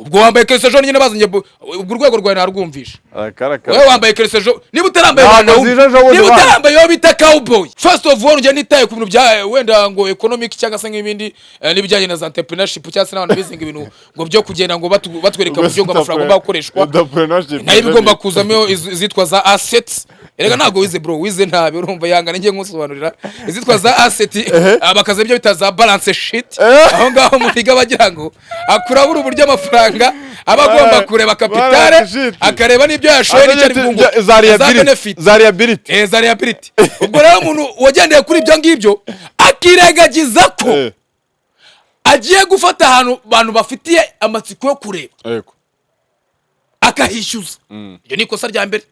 ubwo wambaye keresejo nyine bazanye ubwo urwego rwawe narwumvisha wewe wambaye keresejo niba utarambaye niba utarambaye yo bita cowboy first of all nje nitaye ku bintu bya wenda ngo economic cyangwa se nk'ibindi nibijyanye na entrepreneurship cyangwa se n'abantu bizinga ibintu ngo byo kugenda ngo batwereka mu byo ngo amafaranga agomba gukoreshwa nayo bigomba kuzamo izitwa za assets erega ntago wize bro wize ntabe urumva yangana ngiye nkusobanurira izitwa za asset abakaze byo bitaza balance sheet aho ngaho muriga bagira ngo akura buri buryo amafaranga abagomba kureba kapitale akareba n'ibyo yashoye n'icyo bungu za liability ubwo rero umuntu wagendeye kuri ibyo ngibyo akiregagiza ko agiye gufata ahantu abantu bafitiye amatsiko yo kureba akahishyuza iyo ni ikosa rya mbere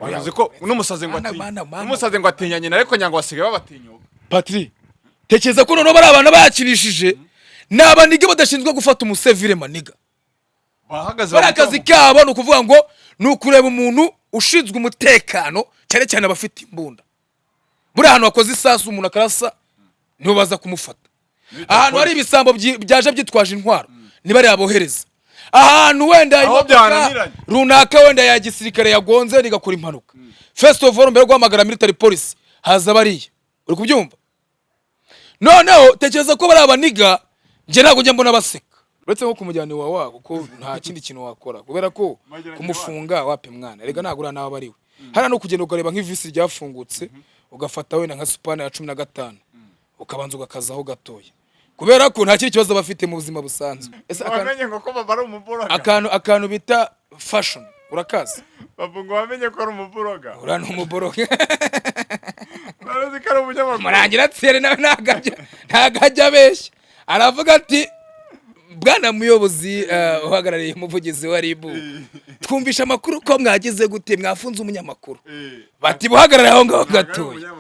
Wazi ko n'umusaze ngo atinyanye ariko nyangwa basigaye babatinyuka Patri tekeza ko none bari abana bayakinishije n'abanige badashinzwe gufata umusevire maniga bahagaze barakazi kabo no kuvuga ngo nukureba umuntu ushinzwe umutekano cyane cyane abafite imbunda buri ahantu wakoze isasu umuntu akarasa niho baza kumufata ahantu hari ibisambo byaje byitwaje intwaro ni bari abohereza ahantu wenda imodoka runaka wenda ya gisirikare yagonze rigakora impanuka first of all mbere guhamagara military police haza bariye uri kubyumva noneho tekereza ko bari abaniga nje ntago njye mbona baseka uretse nko kumujyana wawe kuko nta kindi kintu wakora kubera ko kumufunga wape mwana rega nagura nawe bariwe hara no kugenda ukareba nk'ivisi ryafungutse ugafata wenda nka supana ya 15 ukabanza ugakazaho gatoya kubera ko nta kindi kibazo bafite mu buzima busanzwe ese wamenye ngo bari umuboroga akantu bita fashion urakaza babungo wamenye ko ari umuboroga urano umuboroga barazi ko ari umunyamakuru murangira tsere nawe ntagajya abeshya aravuga ati bwana muyobozi uhagarariye umuvugizi wa RIB twumvisha amakuru ko mwagize gute mwafunze umunyamakuru bati buhagarara aho ngaho gatoya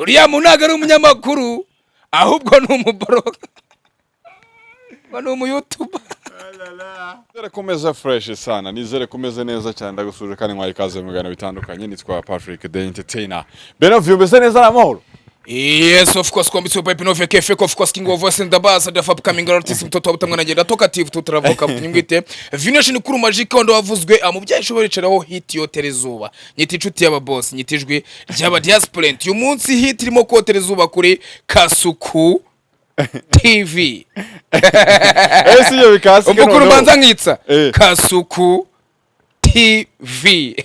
uriya munaga ari umunyamakuru ahubwo ni umuboroga bano mu YouTube Nizere komeza fresh sana nizere komeze neza cyane ndagusuje kandi nkwaye ikaze mu gana bitandukanye nitwa Patrick the Entertainer Benavio bese neza namahoro Yes, of course, kwa mitiyo pipe nove kefe, of course, king of voice in the bass, the fab coming artist, mtoto wabutamwa na jenda, talkative, tutaravuka, mnyingwite. Vinyoshe ni kuru majika, wando wavuzwe, mubya ishobori charaho hit yote rezuba. Nyiti chuti yaba boss, nyitijwe, jaba diasplant. Yumunsi hit limo kote rezuba kuri Kasuku TV. Esi yo bikasi keno. Mbukuru banza ngitsa. Kasuku TV.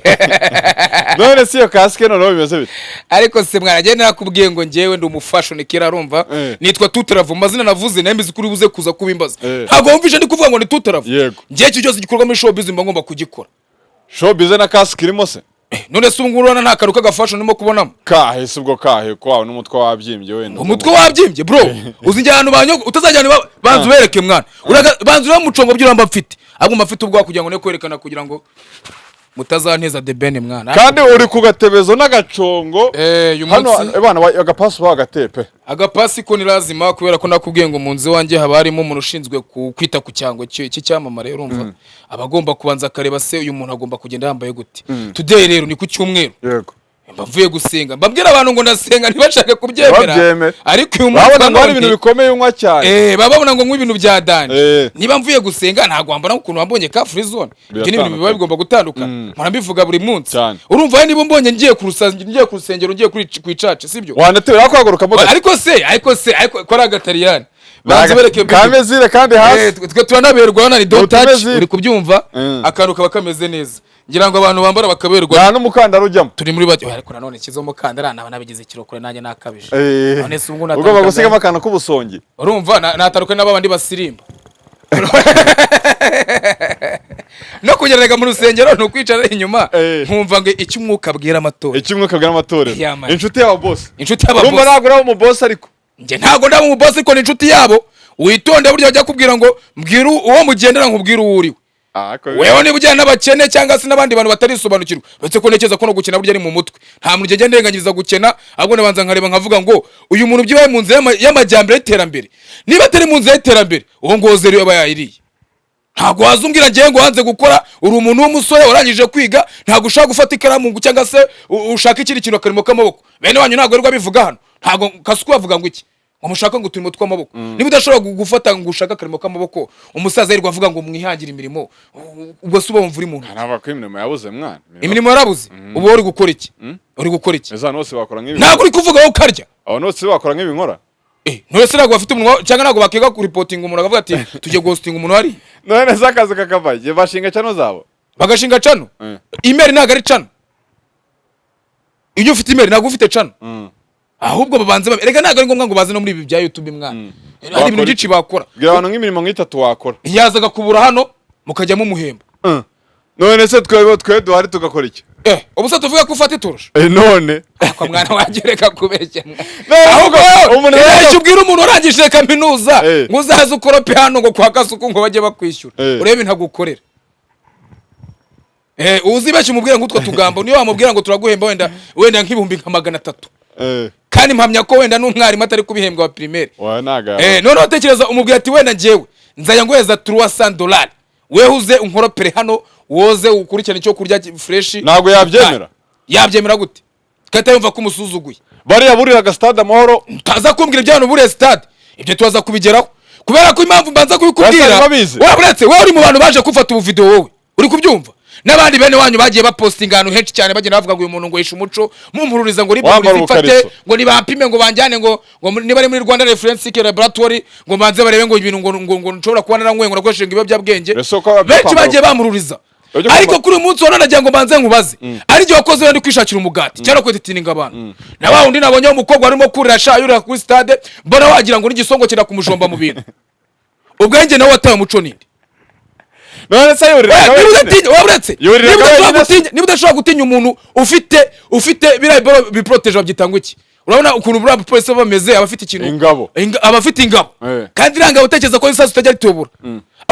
None siyo kasike no bimeze bite. Ariko se mwaragenda nakubwiye ngo ngewe ndi umufashion kira rumva nitwa Tutaravu mazina navuze nembizi kuri buze kuza kubimbaza. Ntago wumvisha ndi kuvuga ngo ni Tutaravu. Ngiye cyo cyose gikorwa muri showbiz mba ngomba kugikora. Showbiz na kasike irimo se. None se ngurana nta karuka gafashion nimo kubonamo. Kahe subwo kahe kwawe n'umutwe wabyimbye wenda. Umutwe wabyimbye bro. Uzinjye ahantu banyo utazajyana banzu bereke mwana. Banzu yo mucongo byuramba mfite. Agomba afite ubwo kugira ngo ne kwerekana kugira ngo mutazanteza de bene mwana kandi uri kugatebezo n'agacongo hano abana agapasi bagatepe agapasi ko ni lazima kubera ko nakubwiye ngo munzi wanje haba harimo umuntu ushinzwe kwita ku cyango cy'icyamamare urumva abagomba kubanza kareba se uyu muntu agomba kugenda yambaye gute today rero ni ku cyumweru yego mbavuye gusenga mbabwira abantu ngo ndasenga ntibashake kubyemera ariko uyu muntu babona ngo ibintu bikomeye unywa cyane babona ngo ibintu bya dani niba mvuye gusenga ntago wambona ukuntu wambonye ka free zone ibyo ni ibintu biba bigomba gutandukana murabivuga buri munsi urumva niba mbonye ngiye ku rusengero ngiye ku church sibyo wanatera kwaguruka moto ariko ko ari agatariyani banze bereke kamezire kandi hasi twe turanaberwa na do touch uri kubyumva akantu kaba kameze neza ngira ngo abantu bambara bakaberwa nta n'umukandara ujyamo turi muri bati ariko nanone kizo mukandara naba nabigize kirokore nanjye nakabije none se ubwo nataka ubwo bagusiga amakana kubusongi urumva nataruka n'abandi basirimba no kugererega mu rusengero no kwicara inyuma nkumva ngo iki umwuka bwira amatora inshuti y'aba boss urumva nagura mu boss ariko nge ntago ndaba mu boss ko ni inshuti yabo witonde buryo bajya kubwira ngo mbwira uwo mugendera nkubwira uwuriwe wewe niba ujyana n'abakene cyangwa se n'abandi bantu batarisobanukirwa uretse ko nekeza ko no gukena buryo ari mu mutwe nta muntu ugenda ndenganyiriza gukena ahubwo nabanza nkareba nkavuga ngo uyu muntu byibaye mu nzira y'amajyambere y'iterambere niba atari mu nzira y'iterambere uwo ngoze rero aba yayiriye ntago wazumbwira ngiye ngo hanze gukora uri umuntu w'umusore warangije kwiga ntago ushaka gufata ikaramu cyangwa se ushaka ikindi kintu akarimo k'amaboko bene wanyu ntago rwa bivuga hano ntago Kasuku bavuga ngo iki umushaka ngo turimo tw'amaboko niba udashobora gufata ngo ushaka karimo k'amaboko umusaza yirirwa avuga ngo mwihangira imirimo ubwo se ubumva uri muntu ntabwo ko imirimo yabuze mwana imirimo yarabuze ubu uri gukora iki uri gukora iki eza nose bakora nk'ibi ntabwo uri kuvuga wowe ukarya abo nose bakora nk'ibi nkora none se ntabwo bafite umunwa cyangwa ntabwo bakiga ku reporting umuntu akavuga ati tugiye ghosting umuntu hari none se akazi kakavaye bashinga channel zabo bagashinga channel email ntabwo ari channel iyo ufite email ntabwo ufite channel ahubwo babanze rega ntabwo ari ngombwa ngo baze no muri ibi bya YouTube mwana hari ibintu byinshi bakora bwira abantu nk'imirimo nk'itatu wakora yazaga kubura hano mukajyamo umuhemba none se twe duhari tugakora iki ubusa tuvuga ko ufata iturusha none kwa mwana wagereka kubeshya ahubwo umuntu ubwira umuntu urangije kaminuza ngo uzaze ukorope hano ngo kwa Kasuku ngo bajye bakwishyura urebe ntagukorera uzibeshye umubwira ngo utwo tugambo niyo wamubwira ngo turaguhemba wenda nk'ibihumbi nka 300 kandi mpamya ko wenda n'umwarimu atari kubihembwa wa primaire none utekereza umubwira ati wenda njyewe nzaya nguheza $300 wehuze unkoropere hano woze ukurikirana icyo kurya fresh ntago yabyemera gute kata yumva ko umusuzuguye bari yaburiraga stade amahoro taza kumbwira ibyano buriye stade ibyo tubaza kubigeraho kubera ko impamvu mbanza kubikubwira waburetse wowe uri mu bantu baje kufata ubu video wowe uri kubyumva n'abandi bene wanyu bagiye bapostinga ahantu henshi cyane bagenda bavuga ngo uyu muntu ngo yisha umuco mumpururiza ngo ribafate ngo nibapime ngo banjyane ngo niba ari muri Rwanda Reference Laboratory ngo banze barebe ngo ibintu ngo nshobora kubana na ngo nakoresheje ngo ibiyobyabwenge benshi bagiye bamururiza ariko kuri uyu munsi wona ngo banze nkubaze ari gihe wakoze wandi kwishakira umugati cyangwa kwetininga abantu na bawundi nabonye umukobwa arimo kurira shayura kuri stade mbona wagira ngo n'igisongo kira kumujomba mu bintu ubwenge nawe wataye umuco ninde none se waburetse niba udashobora gutinya umuntu ufite biriya biproteje babyitanga iki urabona ukuntu buriya polisi bameze abafite ikintu abafite ingabo kandi iranga utekereza ko isasu utajya ritobura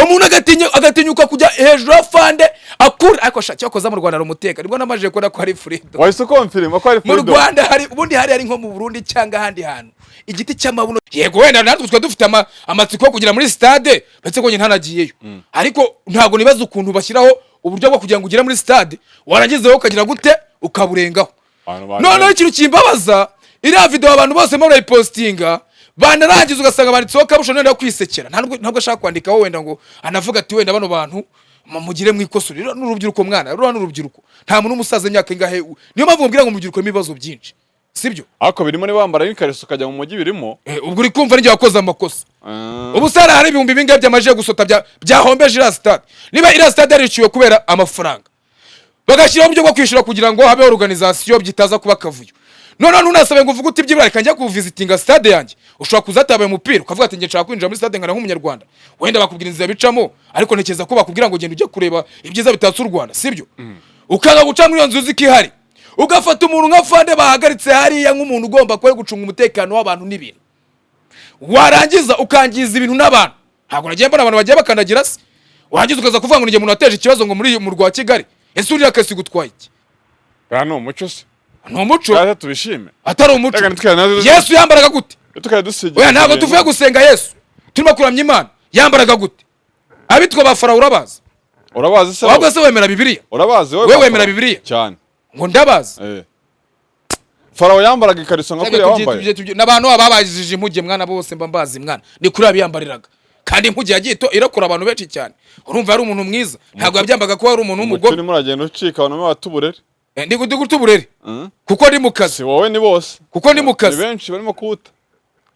umuntu agatinyuka kujya hejuru afande akura ariko shaki yakoze mu Rwanda rumuteka nibwo namaje kubona ko ari freedom wahise confirm ko ari freedom mu Rwanda hari ubundi hari nko mu Burundi cyangwa ahandi hantu igiti cy'amabuno yego wenda natwe twa dufite amatsiko kugira muri stade betse ko nyine ntanagiyeyo ariko ntago nibaza ukuntu bashyiraho uburyo bwo kugira ngo ugire muri stade warangizeho ukagira gute ukaburengaho none ikintu kimbabaza iriya video abantu bose muri repostinga banarangiza ugasanga banditseho kabusho nenda kwisekera ntabwo ashaka kwandikaho wenda ngo anavuga ati wenda bano bantu mugire mwikosorera n'urubyiruko mwana rura n'urubyiruko nta muntu umusaza imyaka ingahe niyo mpamvu mubwira ngo umubyiruko ibibazo byinshi sibyo ako birimo ni bambara n'ikariso kajya mu mujyi birimo ubwo uri kumva n'ijye wakoze amakosa ubusara hari ibihumbi bingahe byamaje gusota byahombeje ira stade niba ira stade yariciwe kubera amafaranga bagashyiraho uburyo bwo kwishyura kugira ngo habeho organisation byitaza kuba kavuyo none nunasabe ngo uvuga uti byibura reka njya kuvisitinga stade yanjye ushobora kuzatabaye umupira ukavuga ati ngiye nshaka kwinjira muri stade ngana nk'umunyarwanda wenda bakubwira inzira bicamo ariko ntekeza ko bakubwira ngo genda ujye kureba ibyiza bitatse u Rwanda sibyo ukanga guca muri iyo nzu zikihari ugafata umuntu nka fande bahagaritse hariya nk'umuntu ugomba kwe gucunga umutekano w'abantu n'ibintu warangiza ukangiza ibintu n'abantu ntabwo nagiye mbona abantu bagiye bakandagira se warangiza ukaza kuvuga ngo ngiye umuntu wateje ikibazo ngo muri mu rwa Kigali ese uriya kasi gutwaye iki bano umuco se no muco kandi tubishime atari umuco Yesu yambaraga gute tukadusige oya ntabwo tuvuye gusenga Yesu turimo kuramya Imana yambaraga gute abitwa ba Farawo urabazi se wabwo se wemera Bibiliya urabazi wewe wemera Bibiliya cyane ngo ndabazi Farawo yambaraga ikariso nka kuri yambaye n'abantu babajije impuge mwana bose mbambazi mwana ni kuri abiyambariraga kandi impuge yagiye irakora abantu benshi cyane urumva ari umuntu mwiza ntabwo yabyambaga ko ari umuntu w'umugore turi muragenda ucika abantu batuburere ndi gutuburere kuko ndi mu kazi wowe ni bose kuko ndi mu kazi benshi barimo kuta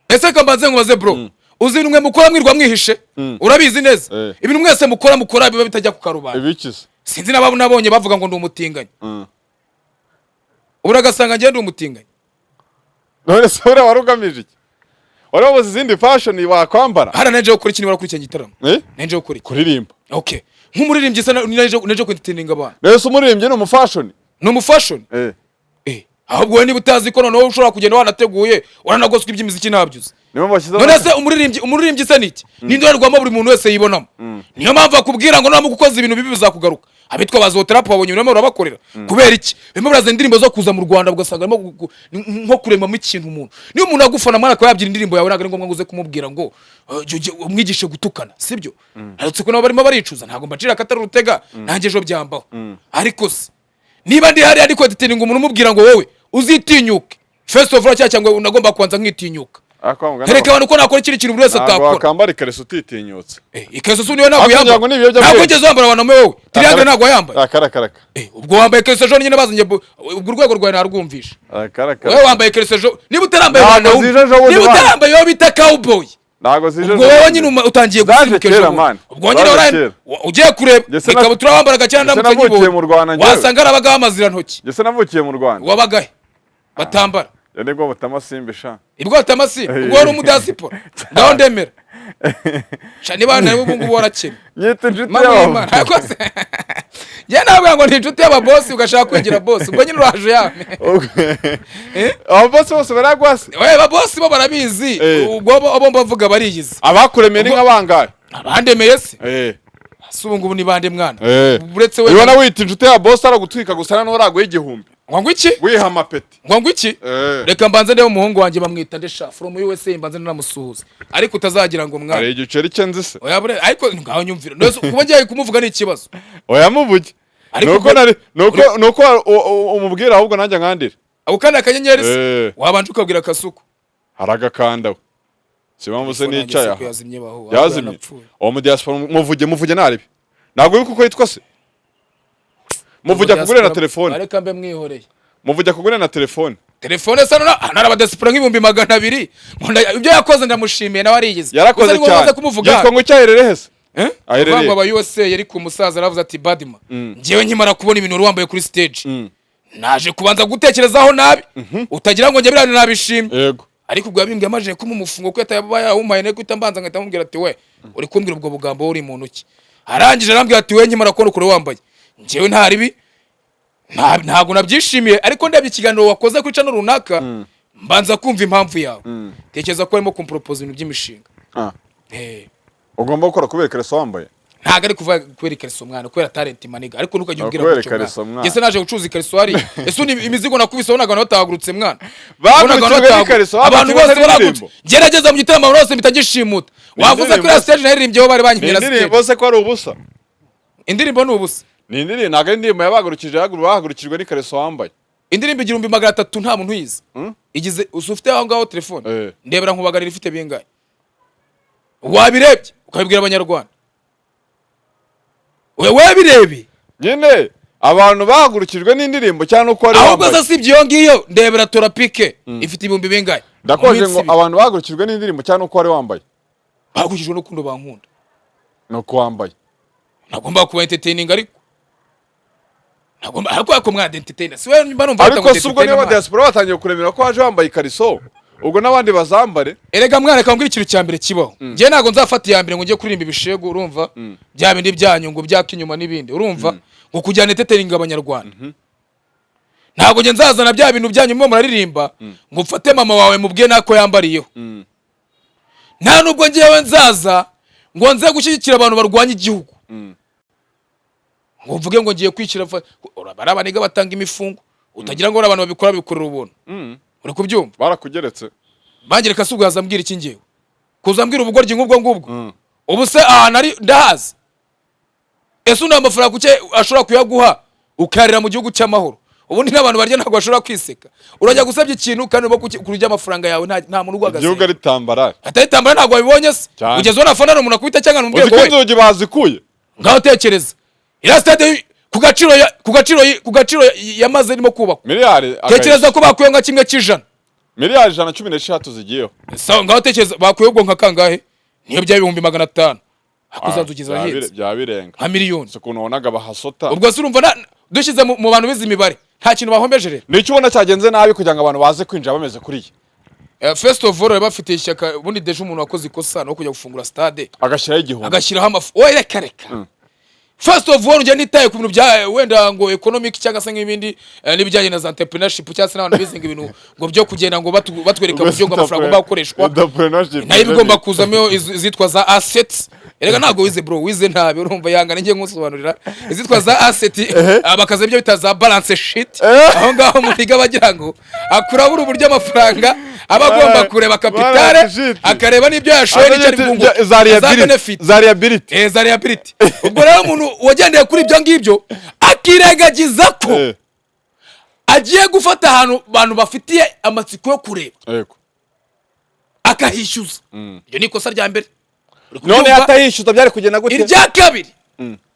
ese kambaze ngo baze bro uzi numwe mukora mwirwa mwihishe urabizi neza ibintu mwese mukora biba bitajya ku karubanda ibikize sinzi nabonye bavuga ngo ndi umutinganya uragasanga ngende umutinganya none se ura warugamije iki wari wabuze izindi fashion wakwambara hara neje gukora ikintu barakurikira gitaramo neje gukora kuririmba okay nk'umuririmbyi se neje kwentininga abantu nese umuririmbyi ni umufashion no mu fashion ahubwo we niba utazi ko noneho ushobora kugenda wanateguye uranagoswa iby'imiziki nabyuze none se umuririmbyi se niki n'indorerwamo buri muntu wese yibonamo niyo mpamvu akubwira ngo namo gukoza ibintu bibi bizakugaruka abitwa bazoterapo babonye urimo urabakorera kubera iki bimwe baraza indirimbo zo kuza mu Rwanda ugasanga nko kuremamo ikintu umuntu niyo umuntu agufana mwana ko yabyira indirimbo yawe nagari ngombwa nguze kumubwira ngo umwigishe gutukana sibyo arutse ko nabo barimo baricuza ntago mbacira katari urutega nanjye ejo byambaho ariko se niba ndi hari ariko ditininga umuntu umubwira ngo wowe uzitinyuke first of all cyangwa unagomba kwanza nkitinyuka Hereka abantu ko nakora ikiri kintu buri wese atakora. Wakambara ikariso utitinyutse. Ikariso su niyo ntabwo yambaye. Ntabwo ngeze wambara abantu mewe. Triangle ntabwo yambaye. Akaraka. Ubwo wambaye ikariso jo nyine bazanye ubwo urwego rwawe narwumvisha. Akaraka. Wewe wambaye ikariso jo niba utarambaye abantu. Niba utarambaye yo bita cowboy. Ntago zije. Ubwo wowe nyine utangiye gusimuka. Ubwo nyine oraye ugiye kureba ikabutura wambaraga cyane ndamutse wasanga arabaga amazira ntoki. Gese navukiye mu Rwanda. Wabagahe batambara. Yanegwa batamasimbi Ibwo batamasimbi ubwo wari umudasipora. Ndaho ndemera. Shani bana nabo bungu borakene. Nyite inshuti yawe. Je nabwo ngo ni inshuti y'aba boss ugashaka kwegera boss. Ubwo nyine uraje yame. Abo boss bose baragwase. Ba boss bo barabizi. Ubwo abo mbavuga bariyizi. Abakuremeye ni nk'abangaye. Abandemeye se. Subungu ubu ni bande mwana. Uretse we. Ibona wita inshuti ya boss aragutwika gusana n'urago y'igihumbi. Ngo iki? Wiha amapeti. Ngo iki? Reka mbanze ndebe umuhungu wanjye bamwita Ndesha from USA mbanze ndanamusuhuza. Ariko utazagira ngo mwana. Ari igiceri cyenze se. Oya bure ariko ngaho nyumvira. Nose kuba ngiye kumuvuga ni ikibazo. Oya muvuge. Nuko umubwira ahubwo nanjye nkandira. Ukanda akanyenyeri se. Wabanje ukabwira Kasuku. Haragakanda. Sibamvu se nicaya. Yazimye. Uwo mu diaspora muvuge naribi. Ntabwo yuko yitwa se. Muvuge kugura na telefone. Areka mbe mwihoreye. Muvuge kugura na telefone. Telefone sana naraba diaspora nk'ibumbi 200. Ibyo yakoze ndamushimiye nawe ariyize. Yarakoze cyane. Yitwa ngo cyaherere hese. Ahirere. Aba USA yari ku musaza aravuze ati Badima. Ngiyewe nkimara kubona ibintu wambaye kuri stage. Naje kubanza gutekerezaho nabi. Utagira ngo njye birane nabishimye. Yego. Ariko ubwo yabimbye amaje kumumufungo ko yatabaye ahumaye ne kwita mbanza ngahita mubwira ati we uri kumbwira ubwo bugambo uri mu ntoki. Arangije arambwira ati we nkimara kubona ukure wambaye. Ngiyewe ntaribi ntabwo nabyishimiye ariko ndabye ikiganiro wakoze kuri channel runaka mbanza kumva impamvu yawe. Tekereza ko arimo kumpropose ibintu by'imishinga. Ugomba gukora kubera ikariso wambaye. Ntago ari kuva kubera ikariso mwana kubera talent maniga ariko ntukajya ubwira ko Gese naje gucuza ikariso ari ese imizigo nakubiseho naga natahagurutse mwana. Abantu bose baragutse gerageza mu gitaramo bose bitagishimuta wavuze kuri stage naririmbyeho bari banyimira stage. Indirimbo se ko ari ubusa. Indirimbo ni ubusa. Ni indirimbo ntago indirimbo yabagurukije bahagurukijwe n'ikariso wambaye. Indirimbo 300 nta muntu uyizi. Igize usufite aho ngaho telefone. Ndebera nkubagarira ifite bingaye. Wabirebye ukabibwira abanyarwanda. Wewe birebi. Nyine abantu bahagurukijwe n'indirimbo cyane uko ari wambaye. Ahubwo se ibyo ngiyo ndebera torapike ifite ibumbi bingaye. Ndakoje ngo abantu bahagurukijwe n'indirimbo cyane uko ari wambaye. Bahagurukijwe no kundo bankunda. Nuko wambaye. Nagomba kuba entertaining ariko. Nagomba ko mwa entertainer. Siwe mbarumva ariko subwo niba diaspora batangiye kuremera ko aje wambaye ikariso. Ubwo nabandi bazambare. Erega mwana kambwira ikintu cyambere kibaho. Ngiye nago nzafata ya mbere ngo ngiye kuririmba ibishego urumva? Bya bindi byanyu ngo byakinyuma nibindi urumva? Ngo kujyana entertaining abanyarwanda. Ntabwo nge nzazana bya bintu byanyu mwe muraririmba ngo mfate mama wawe mubwiye nako yambariyeho. Nta nubwo ngiyewe nzaza ngo nze gushyigikira abantu barwanya igihugu. Ngo mvuge ngo ngiye kwikira barabaniga batanga imifungo. Utagira ngo abantu babikora bikorera ubuntu. Uri kubyumva barakugeretse bangireka sugaza mbwira iki ngiye kuzambwira ubugoryi ngubwo ngubwo ubu se nari ndahazi ese una amafaranga kuke ashobora kuyaguha ukarira mu gihugu cy'amahoro ubundi n'abantu barya ntabwo bashobora kwiseka urajya gusabye ikintu kandi bo kurya amafaranga yawe nta muntu ugwagaze igihugu ari tambara atari tambara ntabwo babibonye se ugeze na fana umuntu akubita cyangwa n'umbwiye ngo inzogi bazikuye ngaho tekereza ira stade ku gaciro yamaze irimo kubakwa miliyari tekereza ko bakuye nka kimwe cy'ijana miliyari 116 zigiyeho sawa ngaho tekereza bakuye ubwo nka kangahe niyo bya 500 akuzanzukiza heza byabirenga nka miliyoni se kuno wonaga bahasota ubwo se urumva dushize mu bantu bizi imibare nta kintu bahombeje rero ni cyo ubona cyagenze nabi kugira ngo abantu baze kwinjira bameze kuri first of all bafite ishyaka ubundi deje umuntu wakoze ikosa no kujya gufungura stade agashyiraho igihumbi agashyiraho amafu oya reka first of all nje nitaye ku bintu bya wenda ngo economic cyangwa se nk'ibindi n'ibijyanye na entrepreneurship cyangwa se n'abantu bizinga ibintu ngo byo kugenda ngo batwereka mu byo ngo amafaranga agomba gukoreshwa nayo bigomba kuzamo izitwa za assets erega ntago wize bro wize ntabe urumva yangana ngiye nkusobanurira izitwa za asset bakaza ibyo bita za balance sheet aho ngaho muriga bagira ngo akurabura uburyo amafaranga abagomba kureba kapitale akareba n'ibyo yashoye n'icyo bungu za liability ubwo rero umuntu wagendeye kuri ibyo ngibyo akiregagiza ko agiye gufata ahantu abantu bafitiye amatsiko yo kureba akahishyuza iyo ni ikosa rya mbere. None atahishyuza byari kugenda gute? Irya kabiri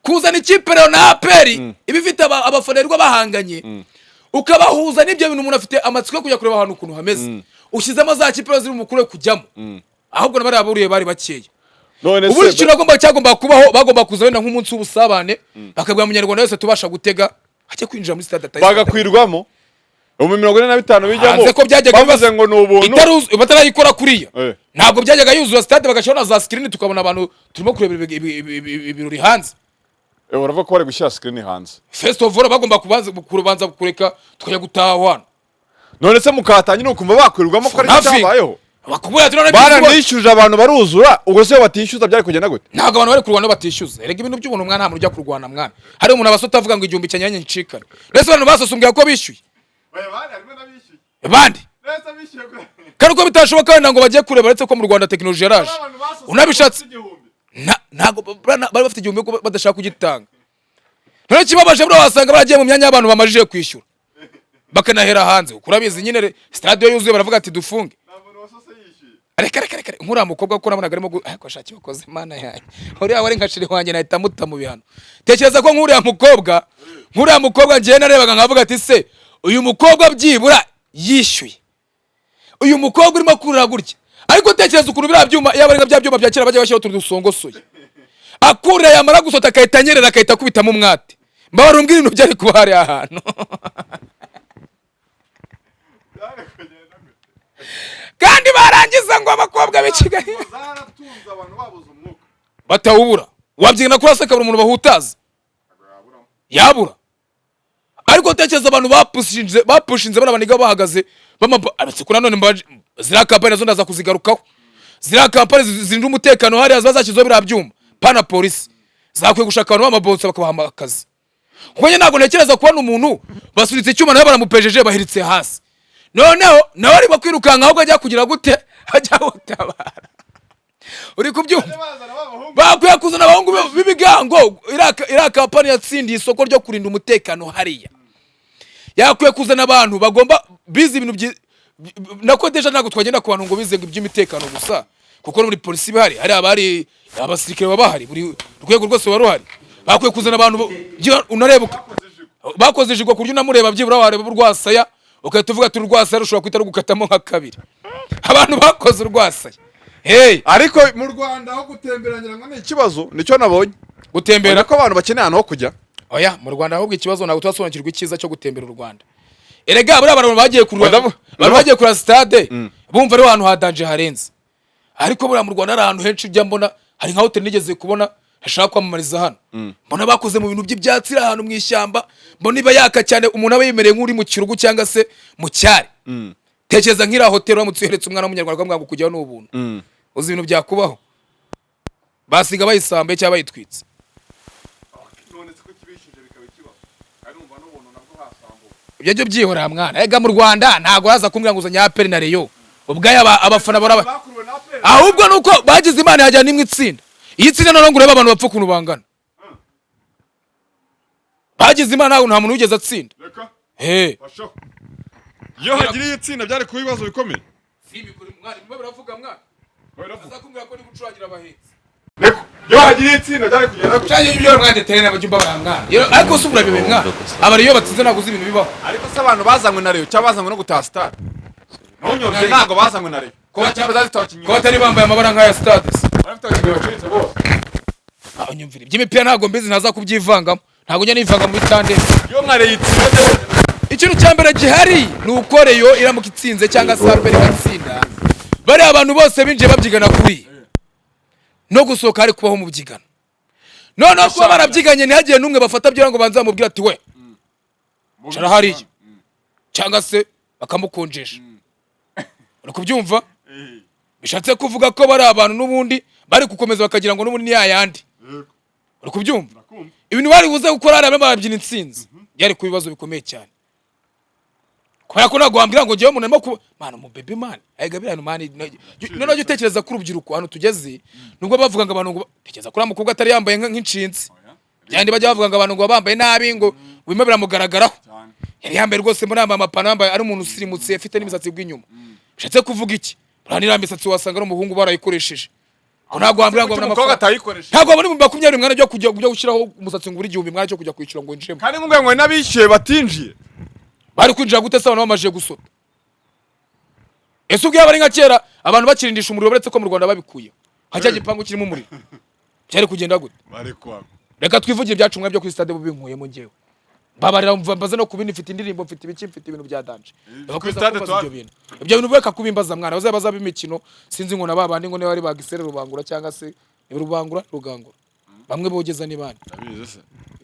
kuzana ikipe rero na APR ibifite abafonerwa bahanganye ukabahuza n'ibyo bintu umuntu afite amatsiko yo kujya kureba ahantu ukuntu hameze ushyizemo za kipe ziri mukuru kujyamo ahubwo nabari aburiye bari bakeya. Ubu ikintu cyagomba kubaho bagomba kuza wenda nk'umunsi w'ubusabane bakabwira umunyarwanda wese tubasha gutega hajye kwinjira muri stade bagakwirwamo 45 bijyamo bavuze ngo n'ubuntu batarayikora kuriya ntabwo byajyaga yuzuza stade bagashona za screen tukabona abantu turimo kureba ibirori hanze. Urava ko bari gushyira screen hanze. First of all bagomba kubanza kureka tukajya gutahwana. None se mukatanye ukumva bakwirwamo ko ari cyabayeho. Bakubwira none baranishuje abantu baruzura ubwo se batishyuza byari kugenda gute? Ntabwo abantu bari kurwana batishyuza. Erega ibintu by'ubuntu mwana nta muntu ujya kurwana mwana. Hari umuntu abasota avuga ngo igihumbi cyanyanye ncikana. Rese abantu basosumbwiye ko bishyuye. Bandi Karuko bitashoboka wenda ngo bagiye kureba uretse ko mu Rwanda technology yaraje. Unabishatse ntago bari bafite igihumbi ko badashaka kugitanga. None kibabaje bro wasanga baragiye mu myanya y'abantu bamajije kwishyura. Bakanahera hanze. Kurabizi nyine stade yuzuye baravuga ati dufunge. Areka nkura mukobwa ko nabonaga arimo ko shaki bakoze mana yanjye. Uriya wari nkashiri wanjye nahita muta mu bihano. Tekereza ko nkuriya mukobwa ngiye narebaga nkavuga ati se uyu mukobwa byibura yishyuye. Uyu mukobwa urimo kurira gutya. Ariko tekereza ukuntu bira byuma yabarenga bya byuma bya kera bajya bashyira tudusongosoye. Akurira yamara gusota akahita nyerera akahita kubitamo umwate. Mbabara umbwira ibintu byari kuba hari ahantu. Kandi barangiza ngo abakobwa b'ikigali zaratunze abantu babuze umwuka batawubura. Wabyina kuraseka buri umuntu bahutaza yabura. Ariko tekereza abantu bapushinze barabaniga bahagaze abetse kuna none zira kampani nazo ndaza kuzigarukaho. Zira kampani zinje umutekano hari azazashyizo birabyuma pana polisi zakwiye gushaka abantu b'amabonso bakabaha akazi. Kuko ntabwo ntekereza kubona umuntu basuritse icyuma nawe baramupejeje bahiritse hasi. Noneho nawe ari bakwirukanka ahubwo ajya kugira gute ajya gutabara. Uri kubyumva bakwiye kuzana abahungu b'ibigango ira kampani yatsindiye isoko ryo kurinda umutekano hariya. Yakwiye kuzana abantu bagomba bize ibintu nako deja ntabwo twagenda ku bantu ngo bize iby'imitekano gusa kuko muri polisi bihari hari abari abasirikare babahari buri rwego rwose waruhari. Bakwiye kuzana abantu unarebuka bakoze ijigwa kuryo namureba byibura wareba urwasaya ukahita uvuga ati urwasaya rushobora kwita rugukatamo nka kabiri. Abantu bakoze urwasaya ariko mu Rwanda aho gutemberanyira ngo ni ikibazo nicyo nabonye gutembera ko abantu bakeneye ahantu ho kujya. Oya mu Rwanda ahubwo ikibazo ntabwo twasobanukirwa icyiza cyo gutembera u Rwanda. Erega buri abantu bagiye kuri stade bumva ari ahantu hadanje harenze. Ariko buri mu Rwanda ari ahantu henshi ujya mbona hari nka hotel nigeze kubona hashaka kwamamariza hano. Mbona bakoze mu bintu by'ibyatsi ahantu mu ishyamba mbona iba yaka cyane umuntu aba yemereye nk'uri mu kirugu cyangwa se mu cyari. Tekereza nk'ira hotel bamutsuheretse umwana w'umunyarwanda bamwanga kujyaho n'ubuntu. Uzi ibintu byakubaho basiga bayisambe cyangwa bayitwitse. Ibyo byihora mwana ega mu Rwanda ntago haza kumbwira ngo uzanya APR na Rayon ubwaya abafana baraba ahubwo nuko bagize Imana yajya nimwe itsinda iyi tsinda none ngo ureba abantu bapfa kuntu bangana bagize Imana nta muntu ugeze atsinda yo hagiriye itsinda byari ku bibazo bikomeye sibi kuri mwari mwe baravuga mwana baza kumbwira ko ni gucurangira abahetsi yo hagiriye itsinda byari kugenda cyane ibyo mwande terena bajumba barangana ariko subura bibe mwana abari yo batsinze naguze ibintu bibaho ariko se abantu bazanywe na Rayon cyangwa bazanywe no gutaha stade nonyobye ntago bazanywe na Rayon ko batari bambaye amabara nk'aya stade nyumvira iby'imipira ntago mbizi ntaza kubyivangamo ntago njya nivanga mu bitande yo mware yitsinze. Ikintu cyambere gihari nuko Rayon iramuka itsinze cyangwa se APR igatsinda bari abantu bose binje babyigana kuri no gusohoka ari kubaho mu byigana none ko barabyiganye ntihagiye numwe bafata byo ngo banza mubwira ati we cara hariya cyangwa se bakamukonjesha. Uri kubyumva bishatse kuvuga ko bari abantu n'ubundi bari gukomeza bakagira ngo n'ubundi ni yayandi. Uri kubyumva ibintu bari buze gukora ari ababyina intsinzi yari ku bibazo bikomeye cyane kubera ko nagwambira ngo ngiye umuntu arimo ku mana mu baby man ayigabira no man none ajye utekereza ku rubyiruko hano tugeze nubwo bavuga ngo abantu ngo tekereza kuri amukobwa atari yambaye nk'inshinzi byandi bajya bavuga ngo abantu ngo bambaye nabi ngo wima biramugaragaraho yari yambaye rwose muri amapana yambaye ari umuntu usirimutse afite n'imisatsi bw'inyuma bishatse kuvuga iki uranira misatsi wasanga no muhungu barayikoresheje ntabwo wambira ngo n'amafaranga atayikoresha ntabwo muri 20 mwana byo kujya gushyiraho umusatsi nguri 1000 mwana cyo kujya kwishyura ngo injemo kandi ngo nabishyuye batinjiye bari kwinjira gute se abantu bamaje gusota ese ubwo yaba ari nka kera abantu bakirindisha umuriro baretse ko mu Rwanda babikuye hajya gipangu kirimo umuriro cyari kugenda gute bari kwa reka twivugire byacumwe byo kuri stade bubinkuyemo ngewe babarira mbaza no kubindi mfite indirimbo mfite ibiki mfite ibintu bya danje kuri stade ibyo bintu beka kubimbaza mwana bazabaza b'imikino sinzi ngo nababandi ngo ne bari bagisere rubangura cyangwa se rubangura rugangura bamwe bogeza ni bandi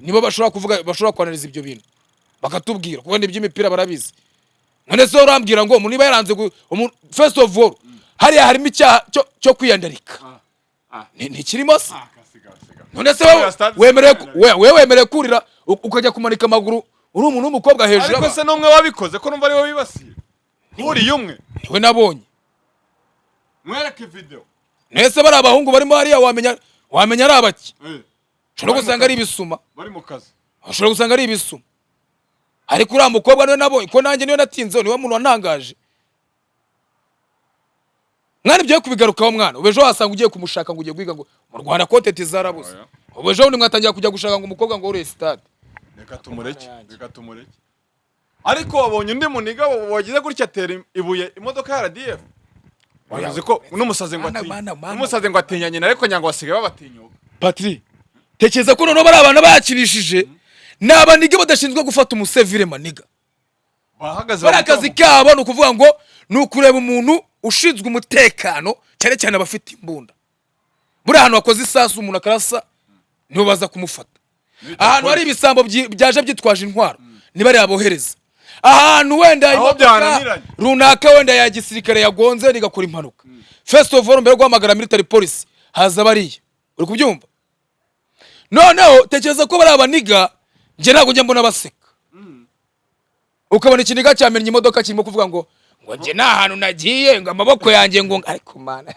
nibo bashobora kuvuga bashobora kwanariza ibyo bintu bakatubwira kuko n'iby'imipira barabizi none se urambwira ngo umuntu niba yaranze first of all harimo icyaha cyo kwiyandarika ni kirimo se none se wemereye kurira ukajya kumanika amaguru uri umuntu w'umukobwa hejuru ariko se n'umwe wabikoze ko numva ari wowe wibasiye uri umwe niwe nabonye mwereke video nese bari abahungu barimo hariya wamenya ari abaki ushobora gusanga ari ibisuma bari mu kazi ushobora gusanga ari ibisuma ariko uriya mukobwa niwe nabonye ko nanjye niwe natinzeho niwe muntu wantangaje mwana ibyo kubigarukaho mwana ubejo wasanga ugiye kumushaka ngo ugiye kwiga ngo mu Rwanda kontenti zarabuze ubejo undi mwatangira kujya gushaka ngo umukobwa ngo uri stade reka tumureke ariko wabonye undi muniga wagize gutya tera ibuye imodoka ya RDF wavuze ko n'umusaze ngo atinyanye ariko nyanga wasigaye babatinyuka Patri tekeza ko none bari abantu bakinishije n'abaniga badashinzwe gufata umusevire maniga bahagaze barakazi kabo no kuvuga ngo nukureba umuntu ushinzwe umutekano cyane cyane abafite imbunda buri ahantu wakoze isasu umuntu akarasa nibo baza kumufata ahantu hari ibisambo byaje byitwaje intwaro nibari abohereza ahantu wenda runaka wenda ya gisirikare yagonze nigakora impanuka first of all mbere guhamagara military police haza bariya uri kubyumva noneho tekereza ko bari abaniga nje ntago njya mbona baseka ukabona ikiniga cyamenye imodoka kirimo kuvuga ngo nje nta hantu nagiye ngo amaboko yanjye ngo ariko mana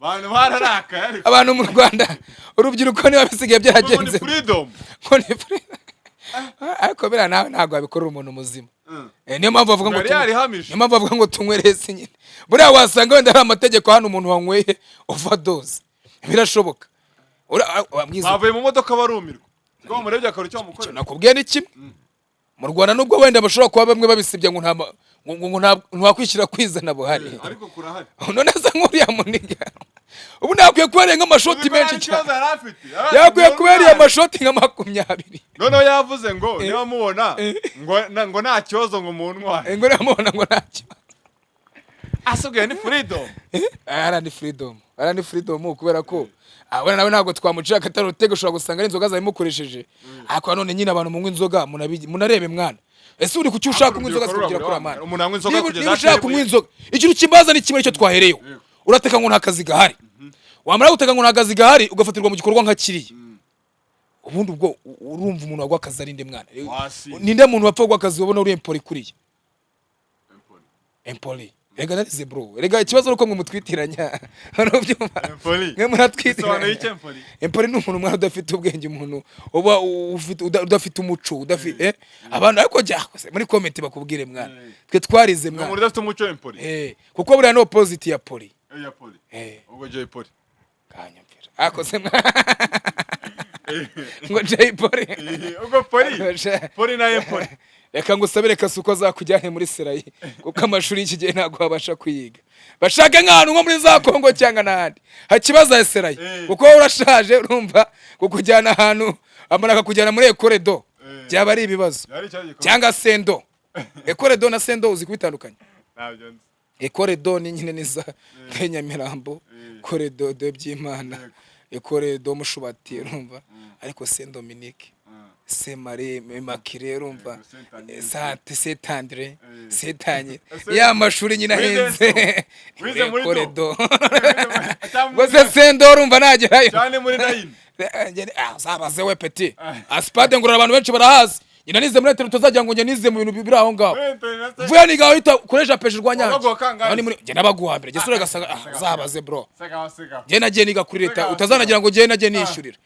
abantu bararaka ariko abantu mu Rwanda urubyiruko niba bisigaye byaragenze ngo ni freedom ariko bira nawe ntago abikorera umuntu muzima niyo mpamvu bavuga ngo tunywerese nyine buriya wasanga wenda ari amategeko hano umuntu wanyweye overdose birashoboka bavuye mu modoka barumirwa ngo bamurebye akora icyo bamukorera nakubwiye ni kimwe mu Rwanda nubwo wenda bashobora kuba bamwe babisibye ngo ntakwishyira kwizana buhari ariko kurahari none se nk'uriya muniga ubu nakwiye kuba nk'amashoti menshi cyane yakwiye kuba amashoti nka 20 noneho yavuze ngo niba mubona ngo nta kibazo ngo umunwa ngo namubona ngo nta kibazo asubwiye ni freedom ara ni freedom kubera ko abana nawe ntabwo twamucira akatari utego ushobora gusanga ari inzoga zayimukoresheje ariko none nyine abantu munywa inzoga munarebe mwana ese uri kuki ushaka kunywa inzoga zikugira kuri amana umuntu anywa inzoga kugeza ushaka kunywa inzoga ikintu kimbaza ni kimwe cyo twahereyeho urateka ngo nta kazi gahari wamara guteka ngo nta kazi gahari ugafatirwa mu gikorwa nka kiriya ubundi ubwo urumva umuntu wagwa akazi ari nde mwana ninde muntu wapfa gwa akazi ubona uri empoli kuriya empoli rega narize bro rega ikibazo nuko mwe mutwitiranya hano byumva mwe muratwitiranya empoli ni umuntu mwana udafite ubwenge umuntu uba udafite umuco udafite abantu ariko cyakose muri comment bakubwire mwana twe twarize mwana umuntu udafite umuco empoli kuko buriya no opposite ya poli ya poli ubwo Jay Poli kanyapira akose ngo Jay Poli ubwo poli na empoli reka ngusabire kasuko zakujyane muri Serayi kuko amashuri y'iki gihe ntago babasha kuyiga bashaka nk'ahantu nko muri za Kongo cyangwa n'ahandi hakibaza ya Serayi kuko urashaje urumva kukujyana ahantu amaraka kujyana muri Ekoredo byaba ari ibibazo cyangwa Sendo Ekoredo na Sendo uzi kubitandukanye ntabyo nzi Ekoredo ni nyine niza Nyamirambo Koredo de by'Imana Ekoredo mushubati urumva ariko Saint Dominique Saint Marie Immaculée urumva Saint Andre Saint ya mashuri nyina henze Koredo Gose Sendo urumva nagerayo cyane muri Nayini zabaze we petit Aspade ngurura abantu benshi barahazi ina nize muri tero tuzajya ngo nize mu bintu bibiri aho ngaho vuya ni gaho ita koresha peje rwanyanje nani muri je nabaguhambira je sura gasanga zabaze bro je nagiye niga kuri leta utazanagira ngo je nagiye nishurira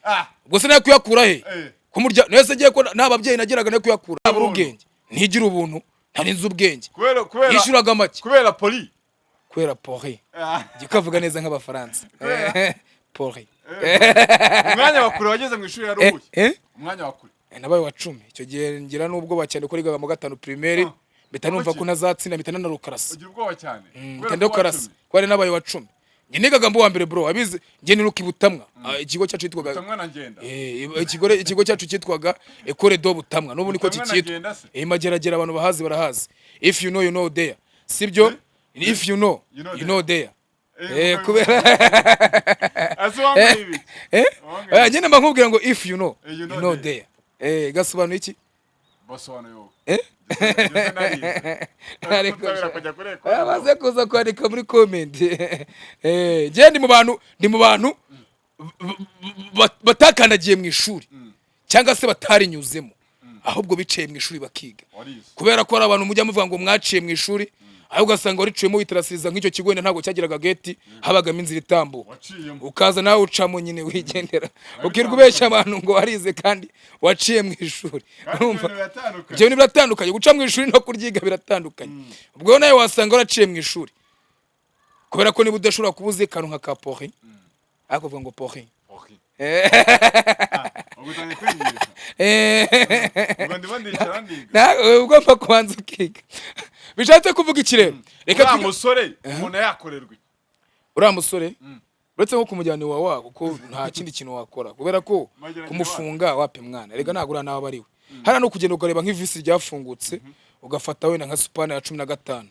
ubwo se nayo kuyakura he kumurya nese giye ko nababyeyi nagiraga no kuyakura abura ubwenge ntigira ubuntu hari inzu ubwenge kubera yishuraga make kubera poli kubera pori gikavuga neza nk'abafaransa pori umwanya wakure wageze mu ishuri yaruhuye umwanya wakure nabaye wa 10 icyo gihe ngira nubwo bacyane ko rigaga mu 5 primaire bita numva ko nazatsinda bita na rukarasa ugira ubwoba cyane ndende karasa kwari nabaye wa 10 nge nigaga mbo wa mbere bro abize nge niruka Butamwa ikigo cyacu cyitwaga Butamwa na ngenda ikigo cyacu cyitwaga Ecole do Butamwa nubu niko cyitwa mageragera abantu bahazi barahazi if you know you know there sibyo if you know you know there kubera azwamwe ibi nyine mbakubwira ngo if you know you know there gasobanuye iki basobanuye baze kuza kwandika muri comment je ndi mu bantu batakandagiye mu ishuri cyangwa se batarinyuzemo ahubwo biciye mu ishuri bakiga kubera ko ari abantu mujya muvuga ngo mwaciye mu ishuri ahubwo ugasanga wariciyemo witarasiriza nk'icyo kigo wenda ntabwo cyagiraga gate habagamo inzira itambuka ukaza nawe ucamo nyine wigendera ukirwa ubeshya abantu ngo warize kandi waciye mu ishuri urumva ibyo ni biratandukanye guca mu ishuri no kuryiga biratandukanye ubwo nawe wasanga waraciye mu ishuri kubera ko niba udashobora kubuze kantu nka kapori ariko uvuga ngo pori ugomba kubanza ukiga bishatse kuvuga iki rero reka musore umuntu yakorerwa uriya musore uretse nko kumujyana iwawa kuko nta kindi kintu wakora kubera ko kumufunga wape mwana rega ntabwo uriya nawe aba ariwe hariya no kugenda ukareba nk'ivisi ryafungutse ugafata wenda nka supana ya 15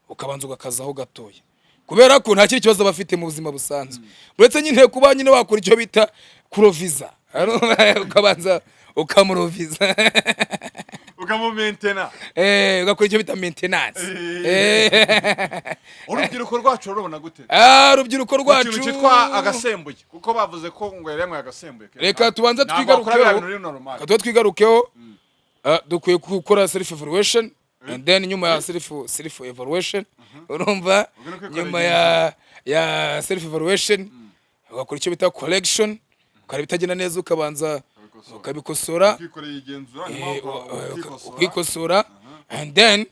ukabanza ugakazaho gatoya kubera ko nta kindi kibazo bafite mu buzima busanzwe uretse nyine kuba nyine wakora icyo bita kuroviza ukabanza ukamuroviza ukamumentena ugakora icyo bita maintenance urubyiruko rwacu rurabona gute urubyiruko rwacu ikintu cyitwa agasembuye kuko bavuze ko ngo yaremwe agasembuye reka tubanza twigarukeho dukwiye gukora self evaluation and then nyuma ya self evaluation urumva nyuma ya self evaluation ugakora icyo bita correction ukareba bitagenda neza ukabanza ukabikosora ukikosora and then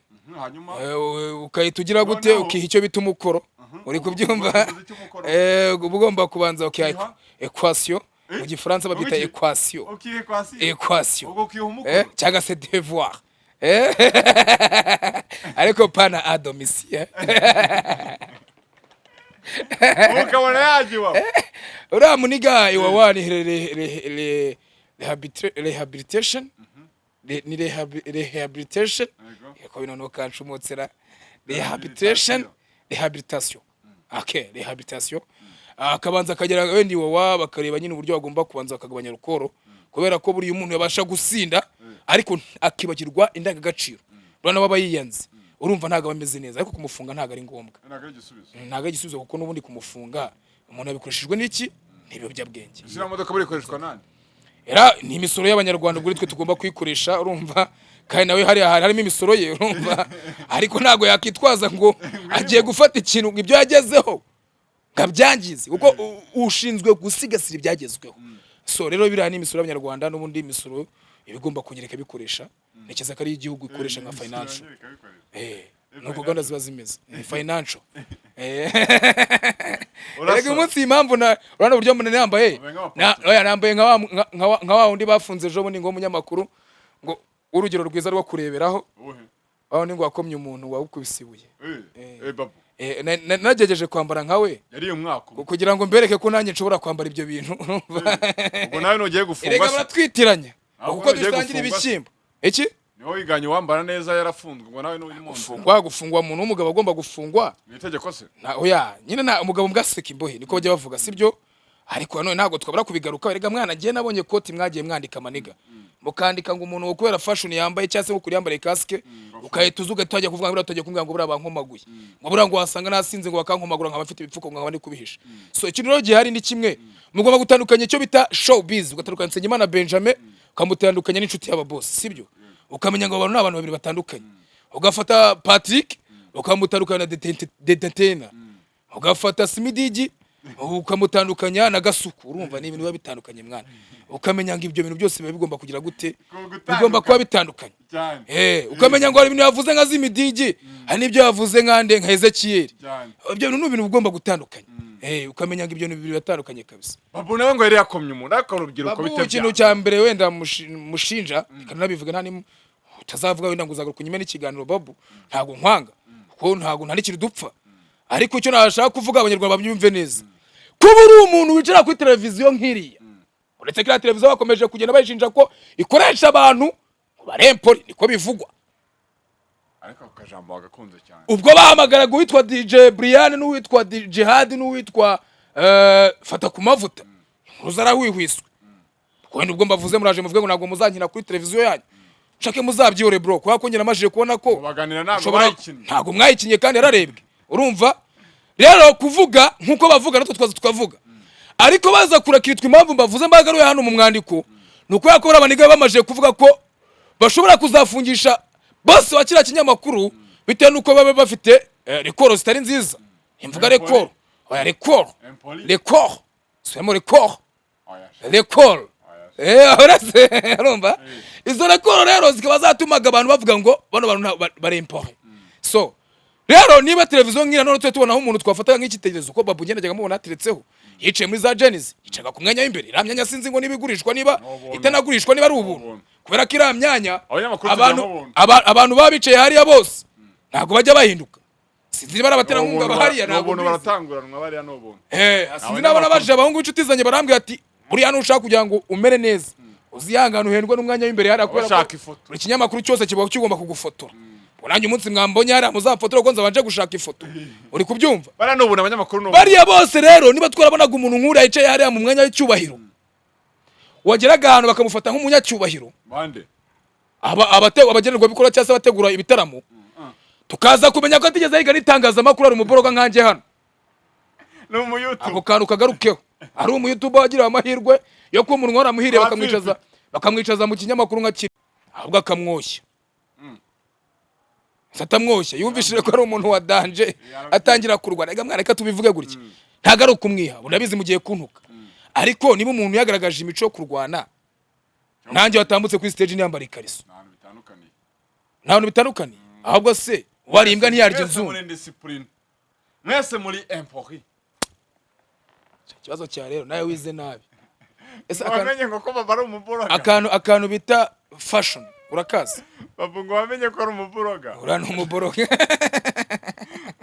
ukahita ugira gute ukiha icyo bita umukoro uri kubyumva ugomba kubanza equation mu gifaransa babita equation cyangwa se devoir ariko pana a domicile ukabona yagiwa uriya muniga iwawa ni rehabilitation ni rehabilitation ko bino no kanshumutsera rehabilitation okay rehabilitation akabanza akagera wendi iwawa bakareba nyine uburyo bagomba kubanza bakagabanya rukoro kubera ko buri umuntu yabasha gusinda ariko akibagirwa indangagaciro urana baba yiyanze urumva ntago bameze neza ariko kumufunga ntago ari ngombwa ntago igisubizo kuko nubundi kumufunga umuntu yabikoreshejwe n'iki n'ibiyobyabwenge zira modoka buri koreshwa nande era ni imisoro y'abanyarwanda ubwo twe tugomba kwikoresha urumva kandi nawe harimo imisoro ye urumva ariko ntago yakitwaza ngo agiye gufata ikintu ibyo yagezeho ngabyangize kuko ushinzwe gusigasira ibyagezweho so rero biriya ni imisoro y'abanyarwanda n'ubundi imisoro ibigomba kugereka bikoresha nekeza ko ari igihugu ikoresha nka financial nuko gahunda ziba zimeze financial rega umunsi impamvu urana buryo munene yambaye nambaye nka wa undi bafunze ejo bundi ngo munyamakuru ngo urugero rwiza rwo kureberaho aho ni ngo wakomye umuntu wawukubisibuye babu nagejeje kwambara nkawe yari umwaka kugira ngo mbereke ko nanjye nshobora kwambara ibyo bintu ubwo nawe nugiye gufunga rega baratwitiranya kuko dusangira ibishyimbo iki niho wiganye wambara neza yarafunzwe ngo nawe n'undi muntu gufungwa umuntu w'umugabo agomba gufungwa ni itegeko se oya nyine na umugabo mbwaseka imbohe niko bajya bavuga sibyo ariko none ntago twabura kubigaruka rega mwana giye nabonye koti mwagiye mwandika amaniga mukandika ngo umuntu kubera fashion yambaye cyangwa se kuri yambaye casque ukahita uzuga tujya kuvuga ngo tujya kumbwira ngo bura bankomaguye ngo bura ngo wasanga nasinze ngo bakankomagura nkaba mfite ibipfuko ngo nkaba ndi kubihisha so ikintu rero gihari ni kimwe mugomba gutandukanya cyo bita showbiz ugatandukanya Nsengimana Benjamin ukamutandukanya n'inshuti y'aba boss sibyo ukamenya ngo abantu n'abantu babiri batandukanye ugafata Patrick ukamutandukanya na Detetena ugafata Smidigi ukamutandukanya na Gasuku urumva ni ibintu biba bitandukanye mwana ukamenya ngo ibyo bintu byose biba bigomba kugira gute bigomba kuba bitandukanye ukamenya ngo hari ibintu yavuze nka z'imidigi hari n'ibyo yavuze nkande nka Ezekiel ibyo bintu n'ibintu bigomba gutandukanya ukamenya ngo ibyo bintu bibiri bitandukanye kabisa Babu nawe ngo yari yakomye umuntu akarubyiruko bitebya ikintu cya mbere wenda mushinja kanabivuga nta utazavuga wenda ngo uzagaruka nyuma n'ikiganiro Babu ntago nkwanga kuko ntago nta n'ikintu dupfa ariko icyo nashaka kuvuga abanyarwanda babyumve neza kuba uri umuntu wicara kuri televiziyo nk'iriya uretse ko televiziyo bakomeje kugenda bayishinja ko ikoresha abantu barempori niko bivugwa ariko akajambo agakunze cyane ubwo bahamagaraga uwitwa DJ Brian n'uwitwa Jihad n'uwitwa fata ku mavuta uzara wihwiswe kwenda ubwo mbavuze muraje muvuge ngo ntabwo muzankina kuri televiziyo yanyu shake muzabyore bro kwa ko nyina amajije kubona ko baganira ntabwo mwayikinye kandi yararebwe urumva rero kuvuga nkuko bavuga natwe twaza tukavuga ariko baza kurakitwa impamvu mbavuze mbagaruye hano mu mwandiko nuko yakora abaniga bamaje kuvuga ko bashobora kuzafungisha bose wa kira kinyamakuru bitewe nuko baba bafite record zitari nziza imvuga record oya record semo record orase urumva izo record rero zikaba zatumaga abantu bavuga ngo bano bantu barempore so rero niba televiziyo ngira none tubona aho umuntu twafataga nk'ikitegerezo ko Babu ngenda mubona ateretseho yicaye muri za Genesis yicaga ku mwanya w'imbere iramyanya sinzi ngo nibigurishwa niba itanagurishwa niba ari ubuntu kubera ko iramyanya abantu babicaye hariya bose ntago bajya bahinduka sinzi barabatera nkunga bahariya ntabwo baratanguranwa bariya n'ubuntu sinzi nabona baje abahungu b'inshuti zanjye barambwira ati buriya nushaka kugira ngo umere neza uzihangana uhendwa n'umwanya w'imbere hariya kubera ko buri kinyamakuru cyose kiba kigomba kugufotora Unanjye umunsi mwambonye hari muzafotora ko nzabanje gushaka ifoto. Uri kubyumva? Bara no ubona abanyamakuru no. Bariya bose rero niba twarabonaga umuntu nkura yicaye hari mu mwanya w'icyubahiro. Wageraga ahantu bakamufata nk'umunyacyubahiro. Bande. Abagenerwa bikora cyase bategura ibitaramo. Tukaza kumenya ko atigeze yiga nitangaza makuru ari umuboroga nkanje hano. No mu YouTube. Ako kantu kagarukeho. Ari umu YouTube wagira amahirwe yo ko umuntu nkora muhire bakamwicaza mu kinyamakuru nka kiri. Ahubwo akamwoshya. Satamwoshya yumvishire ko ari umuntu wa danje atangira kurwana. Rega mwana reka tubivuge gutya. Ntagara ukumwiha. Unabizi mugiye kuntuka. Ariko niba umuntu yagaragaje imico yo kurwana nanjye watambutse kuri stage n'iyambara ikariso. Nta bitandukanye. Ahubwo se wari imbwa ntiyarya inzu. Mwese muri empori. Kibazo cya rero nawe wize nabi. Ese wamenye ngo ko baba ari umuboroga. Akantu bita fashion urakaza. Babu ngo wamenye ko ari umuboroga. Urana umuboroga.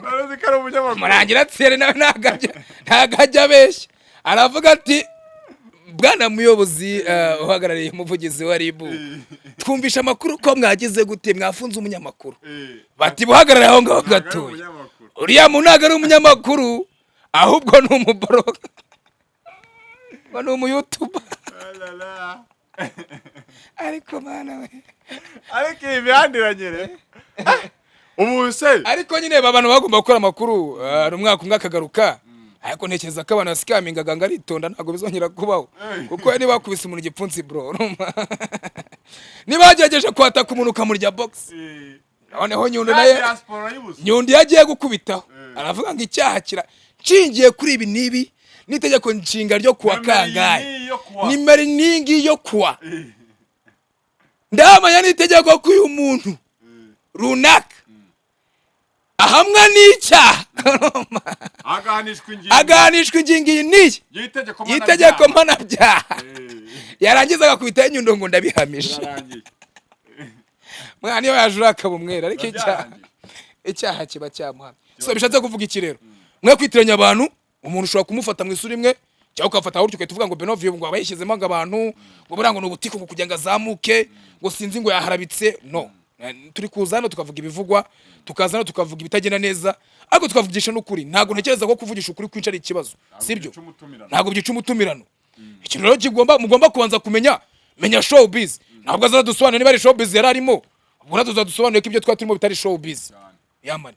Barazi ko ari umunyamakuru. Murangira tsere nawe ntagajya beshya. Aravuga ati bwana muyobozi uhagarariye umuvugizi wa RIB. Twumvisha amakuru ko mwagize gute mwafunze umunyamakuru. Bati buhagarara aho ngaho gatoye. Uriya munaga ari umunyamakuru ahubwo ni umuboroga. Bano mu YouTube. Ariko mana we. Ariko ibyandiranyere. Ubu se ariko nyine babano bagomba gukora amakuru umwaka umwe akagaruka. Ariko ntekereza ko abantu scamingaga ngaritonda ntago bizongera kubaho. Kuko niba bakubise umuntu igipfunsi bro. Niba yagejeje kwataka umuntu kamurya box. Noneho Nyundo naye Nyundo yagiye gukubitaho. Aravuga ngo icyaha kira nshingiye kuri ibi nibi nitegeko nshinga ryo kuwa kangahe. Nimero ningi yo kuwa. Ndamanya nitegeko ko uyu muntu runaka ahamwa n'icyaha aganishwa ingingi niyi yitegeko mpanabyaha yarangiza agakubita Nyundo ngo ndabihamije mwana iyo yajura akabumwera ariko icyaha kiba cyamuha. So bishatse kuvuga iki rero mwe kwitiranya abantu umuntu ushobora kumufata mu isura imwe cyangwa ukafata aho tuvuga ngo Benovio ngo abayishyizemo ngo abantu ngo burango n'ubutiko ngo kujya ngazamuke ngo sinzi ngo yaharabitse no turi kuzana tukavuga ibivugwa tukazana tukavuga ibitagenda neza ariko tukavugisha n'ukuri ntago ntekereza ko kuvugisha ukuri kwinshi ari ikibazo sibyo ntago byica umutumirano. Ikintu rero mugomba kubanza menya showbiz ntabwo azadusobanura niba ari showbiz yararimo ubwo tuzadusobanura ko ibyo twaturimo bitari showbiz yamani.